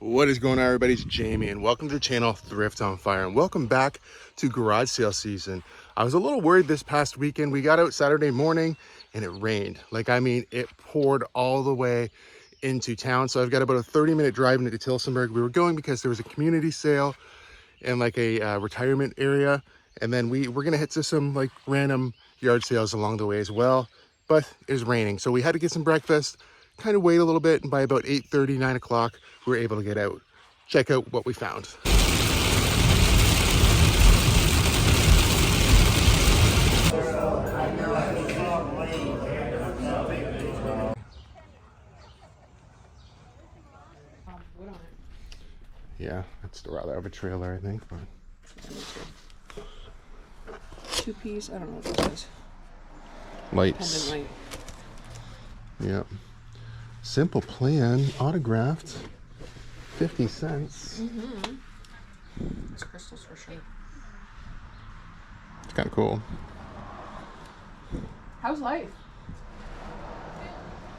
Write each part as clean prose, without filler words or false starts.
What is going on, everybody? It's Jamie and welcome to the channel Thrift on Fire, and welcome back to garage sale season. I was a little worried this past weekend. We got out Saturday morning and it rained. It poured all the way into town. So I've got about a 30-minute drive into Tillsonburg. We were going because there was a community sale and a retirement area, and then we're gonna hit to some random yard sales along the way as well, but it was raining, so we had to get some breakfast, kind of wait a little bit, and by about 8:30, 9 o'clock we were able to get out. Check out what we found. Yeah, I'd still rather have a trailer, I think, but two-piece, I don't know what this is. Lights. Pendant light. Yep. Simple plan, autographed, 50 cents. It's crystals for sure. It's kind of cool. How's life?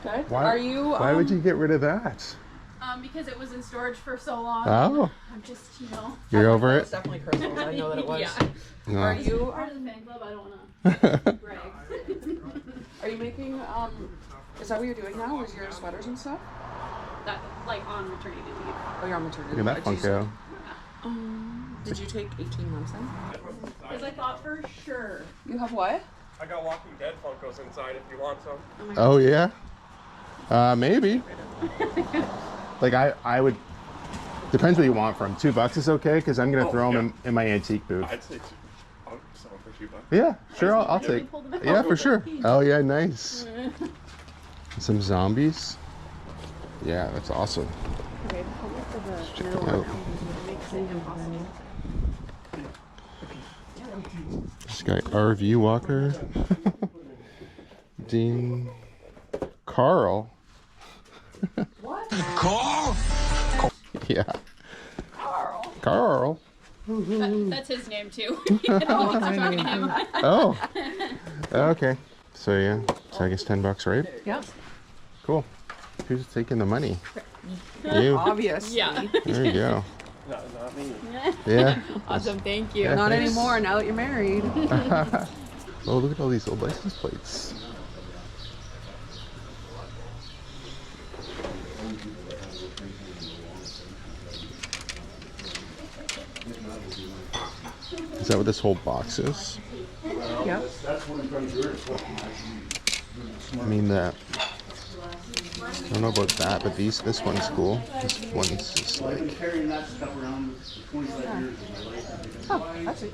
Good. Why, Are you? Why would you get rid of that? Because it was in storage for so long. Oh. I'm just, you know. You're over It's it? definitely crystals. I know that it was. Yeah. No. Are you? Part of the fan club, I don't want to brag. Are you making? Is that what you're doing now? Is your sweaters and stuff? That, on maternity leave. Oh, you're on maternity. Look at that fun cow. Did you take 18 months then? Because I thought for sure. You have what? I got Walking Dead Funkos inside if you want some. Oh, yeah? Maybe. I would, depends what you want from. $2 is okay, because I'm going to throw them in my antique booth. I'd say I'll sell them for $2. Yeah, sure, I'll take. pulled them out. Yeah, for sure. Oh, yeah, nice. Some zombies. Yeah, that's awesome. Okay. Check them out. This guy, RV Walker. Dean. Carl. What? Carl? Yeah. Carl. That's his name, too. You know, he's talking to him. Oh. Okay. So, yeah. So, I guess $10, right? Yeah. Cool. Who's taking the money? You. Obviously. Yeah. There you go. Not me. Yeah. Awesome, thank you. Yeah. Not Thanks. anymore. Now that you're married. Oh, look at all these old license plates. Is that what this whole box is? Yep. I mean that. I don't know about that, but this one's cool. This one's just like. Oh, that's it.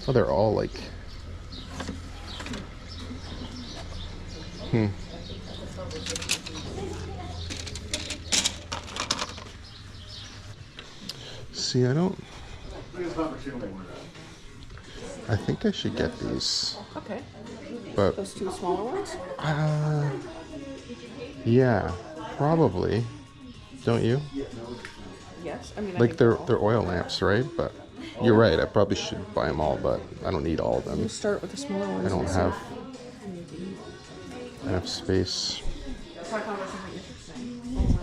Oh, they're all like. See, I don't. I think I should get these, Okay. but Those two smaller ones? yeah, probably. Don't you? Yes. I mean, Like they're oil lamps, right? But you're right. I probably should buy them all, but I don't need all of them. We'll start with the smaller ones. I don't and see. have enough space. So I found out something interesting.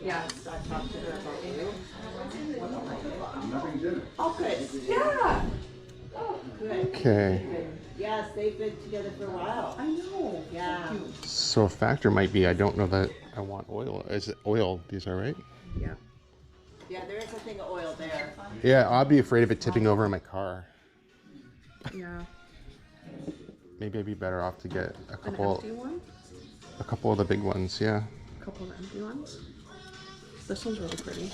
Yes, I talked to her about you. Oh, good. Yeah. Good. Okay. Yes, they've been together for a while. I know. Yeah. So a factor might be I don't know that I want oil. Is it oil? These are right? Yeah. Yeah, there is a thing of oil there. Yeah, I'd be afraid of it tipping over in my car. Yeah. Maybe I'd be better off to get a An couple empty one? of the big ones. Yeah. A couple of empty ones? This one's really pretty.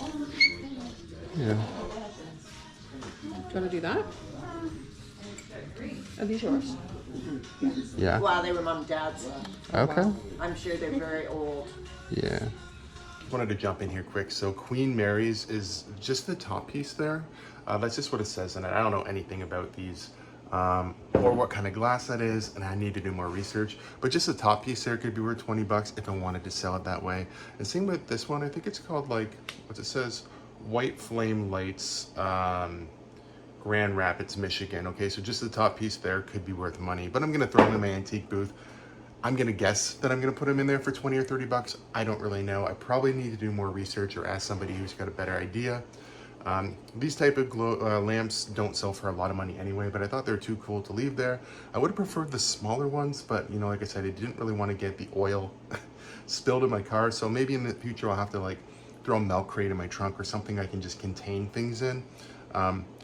Yeah. Do you want to do that? Are these yours? Yeah. Wow, they were mom and dad's. Okay. I'm sure they're very old. Yeah. Wanted to jump in here quick. So Queen Mary's is just the top piece there. That's just what it says in it. I don't know anything about these. or what kind of glass that is, and I need to do more research. But just the top piece there could be worth 20 bucks if I wanted to sell it that way. And same with this one, I think it's called, like, what it says, White Flame Lights Grand Rapids, Michigan. Okay, so just the top piece there could be worth money, but I'm gonna throw them in my antique booth. I'm gonna guess that I'm gonna put them in there for 20 or 30 bucks. I don't really know. I probably need to do more research or ask somebody who's got a better idea. These type of lamps don't sell for a lot of money anyway, but I thought they were too cool to leave there. I would have preferred the smaller ones, but you know, like I said, I didn't really want to get the oil spilled in my car. So maybe in the future I'll have to like throw a milk crate in my trunk or something I can just contain things in.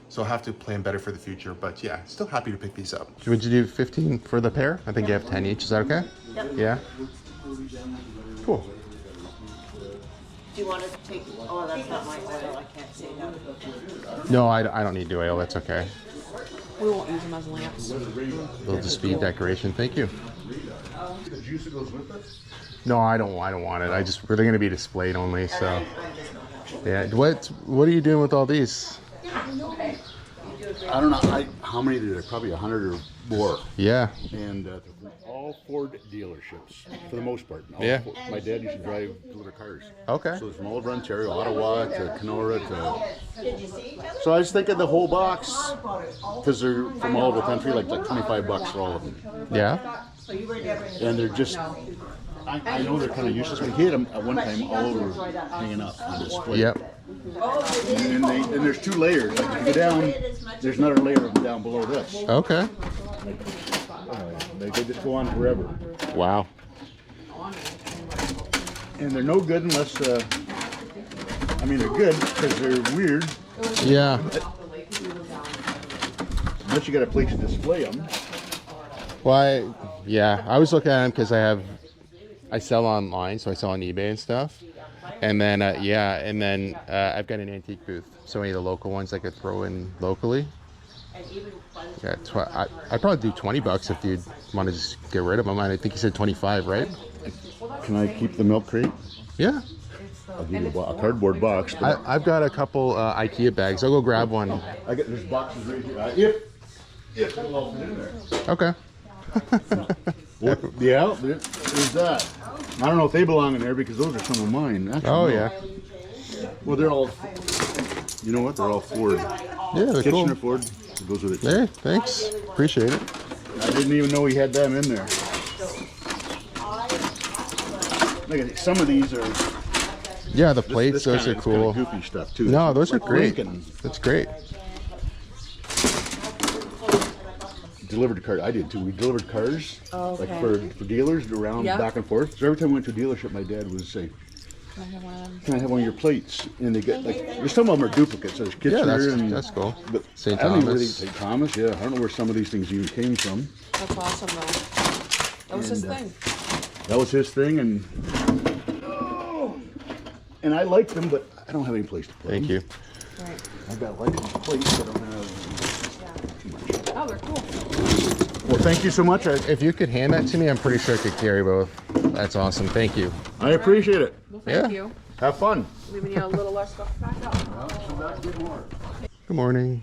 So I'll have to plan better for the future, but yeah, still happy to pick these up. Would you do 15 for the pair? I think you have 10 each, is that okay? Yep. Yeah? Cool. Do you want to take, oh, that's not my oil, I can't say that. No, I don't need oil, that's okay. We won't use them as lamps. They'll just be decoration, thank you. The juice that goes with it? No, I don't want it. They're gonna be displayed only, so. Yeah, what are you doing with all these? I don't know how many there are, probably 100 or more. Yeah. And they're from all Ford dealerships, for the most part. Yeah. My dad used to deliver cars. Okay. So it's from all over Ontario, Ottawa to Kenora to... So I was thinking the whole box, because they're from all over the country, like 25 bucks for all of them. Yeah? And they're just... I know they're kind of useless. We hit them at one time all over hanging up on display. Yep. And there's two layers. Like if you go down, there's another layer of them down below this. Okay. They just go on forever. Wow. And they're no good unless, I mean, they're good because they're weird. Yeah. Unless you got a place to display them. Well, yeah, I was looking at them because I sell online, so I sell on eBay and stuff. And then, I've got an antique booth. So any of the local ones I could throw in locally. Yeah, I'd probably do 20 bucks if you'd want to just get rid of them. I think you said 25, right? Can I keep the milk crate? Yeah. I'll give you a cardboard box. But I've got a couple IKEA bags. I'll go grab one. there's boxes right here. If it'll all fit in there. Okay. Well, yeah, there's that. I don't know if they belong in there because those are some of mine. Actually, Oh, no. yeah. Well, they're all, you know what? They're all Ford. Yeah, they're cool. Kitchener Ford. It goes with it. Hey, thanks. Appreciate it. I didn't even know he had them in there. Look at some of these are. Yeah, the plates, those are cool. Goofy stuff too. No, those are Like great. Lincoln. That's great. Delivered cars. I did too. We delivered cars, Okay. like for dealers around Yeah. back and forth. So every time we went to a dealership, my dad would say, Can I have one of them? "Can I have one of your plates?" And they get like, there's some of them are duplicates. There's Kitchener Yeah, and that's cool. But St. I don't even really Thomas. St. Thomas. Yeah, I don't know where some of these things even came from. That's awesome though. That was his And, thing. That was his thing, and I liked them, but I don't have any place to put Thank them. you. Right. I've got license plates, but I don't have too much. Oh, they're cool. Well, thank you so much. If you could hand that to me, I'm pretty sure I could carry both. That's awesome. Thank you. I appreciate it. Well, thank Yeah. you. Have fun. Leaving you a little less stuff back up. Good morning.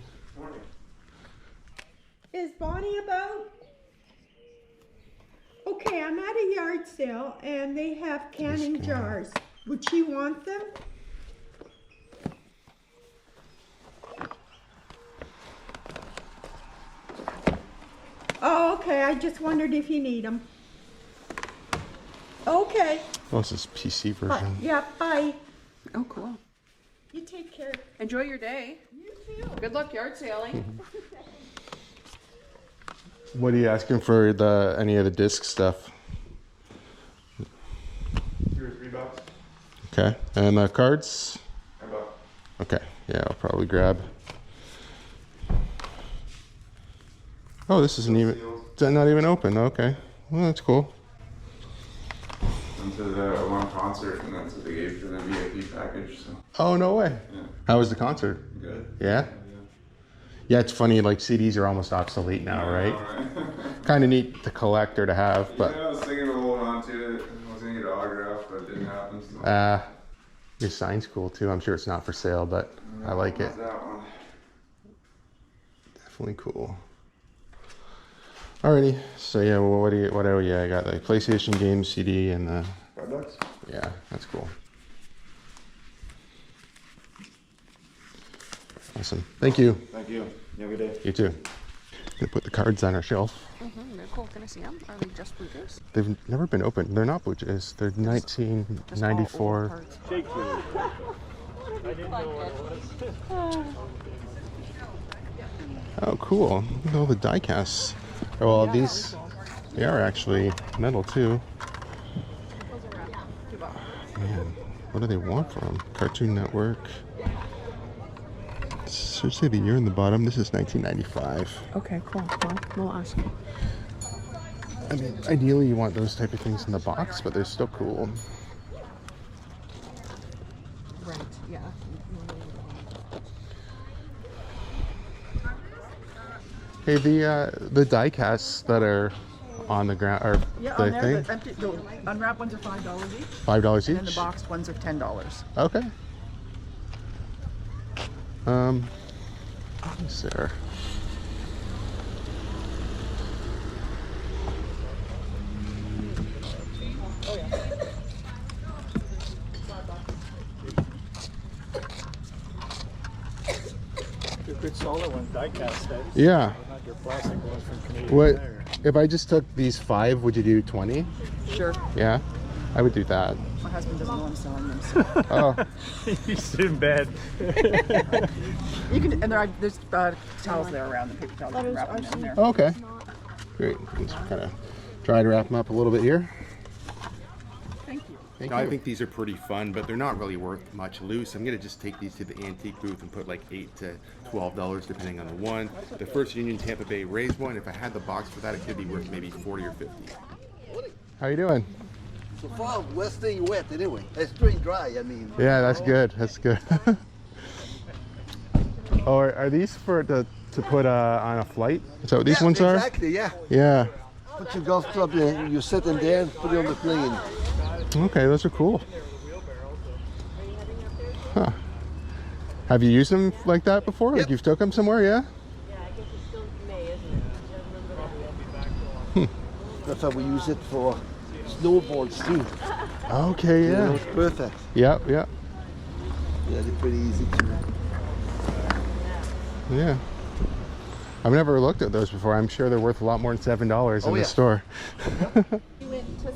Is Bonnie about? Okay, I'm at a yard sale and they have canning jars. Would she want them? Oh, okay, I just wondered if you need them. Okay, Oh, this is PC bye. version. Yeah, bye. Oh, cool. You take care. Enjoy your day. You too. Good luck yard sailing. What are you asking for any of the disc stuff? $2 or $3. Okay. And the cards? $10. Okay. Yeah, I'll probably grab. Oh, this isn't even, not even open. Okay. Well, that's cool. Went to the one concert and that's what they gave for the VIP package. So Oh, no way. yeah, How was the concert? good. Yeah? Yeah, it's funny, like CDs are almost obsolete now, right? Kind of neat to collect or to have, but Yeah, I was thinking of holding on to it. I was gonna get an autograph, but it didn't happen. So. your sign's cool too. I'm sure it's not for sale, but I like it. How's that one? Definitely cool. Alrighty, so yeah, well, I got the PlayStation game CD and the, $5. yeah, that's cool. Awesome, thank you. Thank you. You have a good day. You too. Gonna put the cards on our shelf. They're cool. Can I see them? Are they just blue jays? They've never been opened. They're not blue jays. They're 1994. Shake you. I didn't know what it was. Oh, cool. Look at all the die casts. Oh, well, these, they are actually metal too. Man, what do they want from them? Cartoon Network. It should say the year in the bottom. This is 1995. Okay, cool. Well, we'll ask. I mean, ideally you want those type of things in the box, but they're still cool. Right, yeah. Hey, the die casts that are on the ground are Yeah, the on there, thing? the empty, the unwrapped ones are $5 each. $5 each? And then the boxed ones are $10. Okay. What is there? Your good solid one, die-cast that. Yeah. Not your plastic ones from Canadian What Tire. if I just took these 5? Would you do 20? Sure. Yeah, I would do that. My husband doesn't know I'm selling them. So. Oh, He's in bed. You can, and there's towels there around the paper towels. You can wrap them in there. okay. Great. Let's kind of try to wrap them up a little bit here. Thank you. Now, I think these are pretty fun, but they're not really worth much loose. I'm gonna just take these to the antique booth and put like $8 to $12 depending on the one. The First Union Tampa Bay raised one. If I had the box for that, it could be worth maybe 40 or 50. How you doing? So far, we're staying wet anyway. It's staying dry, I mean. Yeah, that's good. That's good. Oh, are these for to put on a flight? Is that what these ones are? Exactly, yeah. Yeah. Put your golf club in, you sit in there and put it on the plane. Okay, those are cool. Huh. Have you used them like that before? Like you've took them somewhere, yeah? That's how we use it for snowboards too. Okay, You know, yeah. it's perfect. Yep, yep. Yeah, they're pretty easy to. Yeah. I've never looked at those before. I'm sure they're worth a lot more than $7 in the store.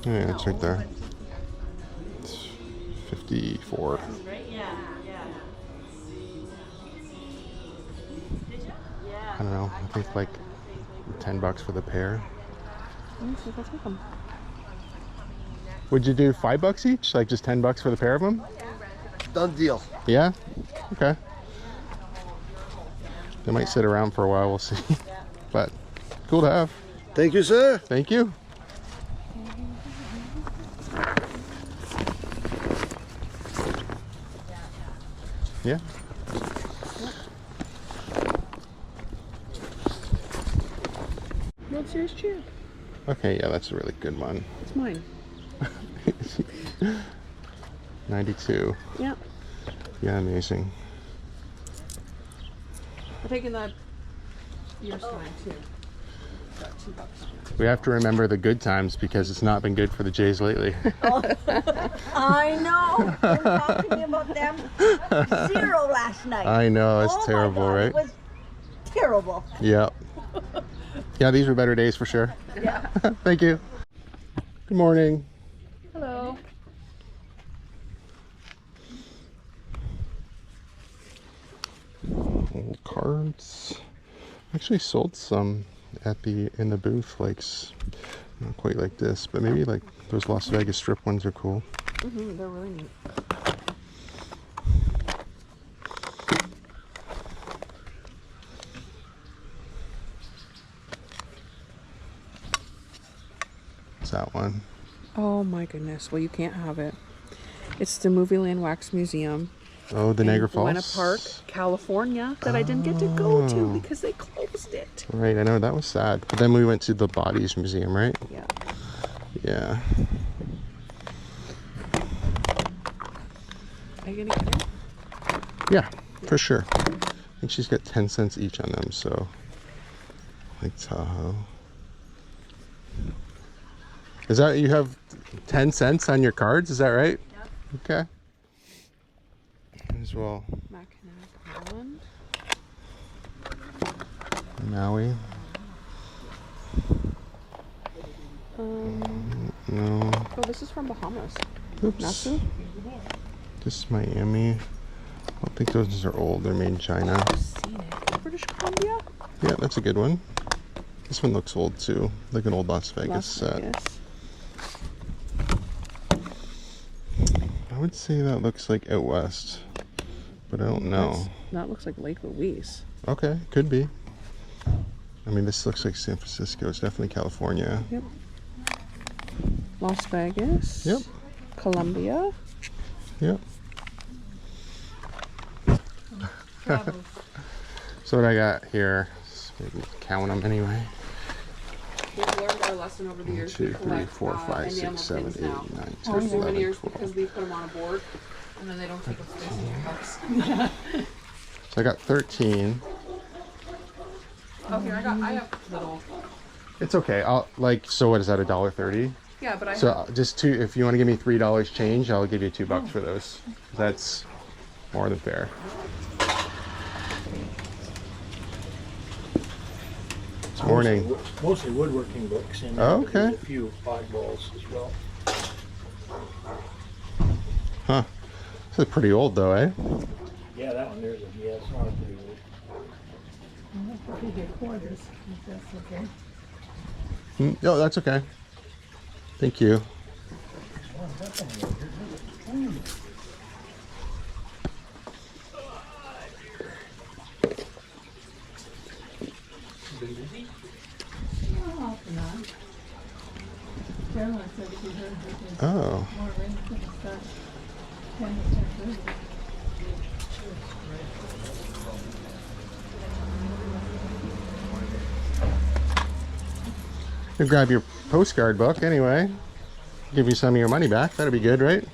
Yeah, it's right there. It's 54. I don't know. I think like $10 for the pair. Let me see if I'll take them. Would you do $5 each? Like just $10 for the pair of them? Done deal. Yeah? Okay. They might sit around for a while, we'll see. But cool to have. Thank you, sir. Thank you. Yeah. World Series chair. Okay, yeah, that's a really good one. It's mine. 92. Yeah. Yeah, amazing. I'm taking that your sign too. Got $2. We have to remember the good times because it's not been good for the Jays lately. I know. We're talking about them. 0 last night. I know, it's Oh my terrible, God, right? It was terrible. Yeah. Yeah, these were better days for sure. Yeah. Thank you. Good morning. Hello. Old cards. Actually sold some in the booth, like not quite like this, but maybe like those Las Vegas strip ones are cool. They're really neat. What's that one? Oh my goodness. Well, you can't have it. It's the Movieland Wax Museum. Oh, the in Niagara Falls. Buena Park, California, that I didn't get to go to because they closed it. Right, I know, that was sad. But then we went to the Bodies Museum, right? Yeah. Yeah. Are you gonna get it? Yeah, for sure. I think she's got 10 cents each on them, so like Tahoe. Is that, you have 10 cents on your cards, is that right? Yep. Okay. As well. Mackinac Island. Maui. No. Oh, this is from Bahamas. Oops. Nasu? This is Miami. I don't think those are old. They're made in China. Scenic. British Columbia? Yeah, that's a good one. This one looks old too. Like an old Las Vegas set. I would say that looks like out west, but I don't know. That looks like Lake Louise. Okay, could be. I mean, this looks like San Francisco. It's definitely California. Yep. Las Vegas. Yep. Columbia. Yep. So what I got here, maybe count them anyway. We've learned our lesson over the years. 2, 3, 4, 5, 6, 7, 8, 9, 10, 11, souvenirs 12. because we put them on a board and then they don't take up space in your house. So I got 13. Oh, here I have little. It's okay. I'll so what is that, $1.30? Yeah, but I So just two, if you want to give me $3 change, I'll give you $2 for those. That's more than fair. It's morning. Mostly woodworking books, and okay. there's a few oddballs as well. Huh. This is pretty old though, eh? Yeah, that one there's yeah, it's not a pretty old. Quarters, if that's okay. No, that's okay. Thank you. Oh. You grab your postcard book anyway. Give you some of your money back. That'd be good, right?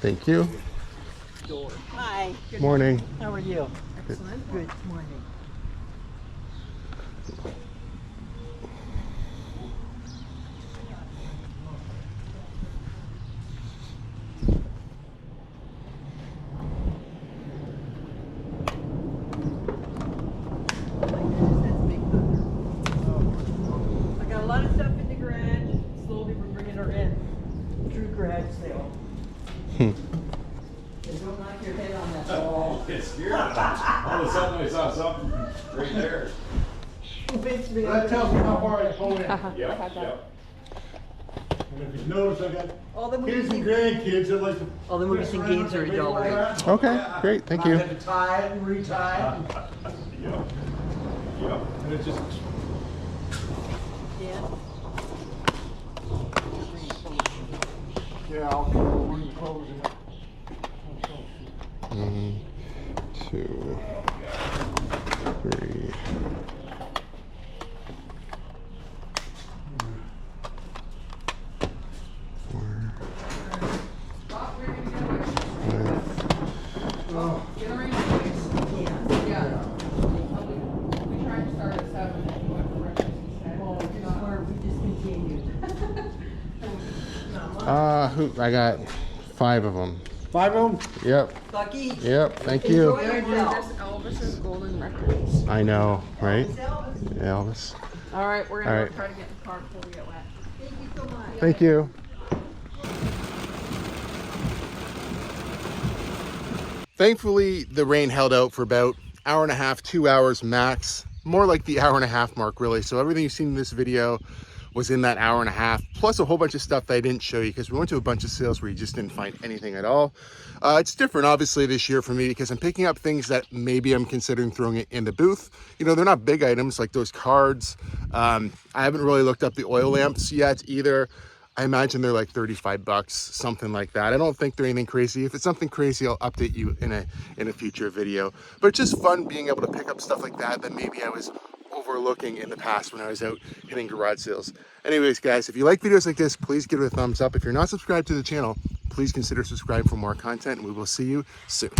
Thank you. Hi. Good morning. How are you? Excellent. Good morning. All of a sudden I saw something right there. That tells me how far I go in. Yep. And if you notice, I got kids and grandkids that like to. All the movies and games are $1. Okay, great. Thank you. I had to tie it and retie it. Yep. And it just. Yeah. Yeah, I'll go when you close it. 1, 2, 3. 4. Get a range, please. Yeah. We tried to start at 7 and we went for breakfast instead. Well, we discontinued. I got 5 of them. 5 of them? Yep. Lucky. Yep. Thank you. There's Elvis's golden records. I know, right? Elvis. All right, we're gonna All right. try to get in the car before we get wet. Thank you so much. Thank you. Thankfully, the rain held out for about hour and a half, 2 hours max. More like the hour and a half mark, really. So everything you've seen in this video was in that hour and a half, plus a whole bunch of stuff that I didn't show you because we went to a bunch of sales where you just didn't find anything at all. It's different, obviously, this year for me because I'm picking up things that maybe I'm considering throwing it in the booth. You know, they're not big items like those cards. I haven't really looked up the oil lamps yet either. I imagine they're like $35, something like that. I don't think they're anything crazy. If it's something crazy, I'll update you in a future video. But it's just fun being able to pick up stuff like that maybe I was overlooking in the past when I was out hitting garage sales. Anyways, guys, if you like videos like this, please give it a thumbs up. If you're not subscribed to the channel, please consider subscribing for more content, and we will see you soon.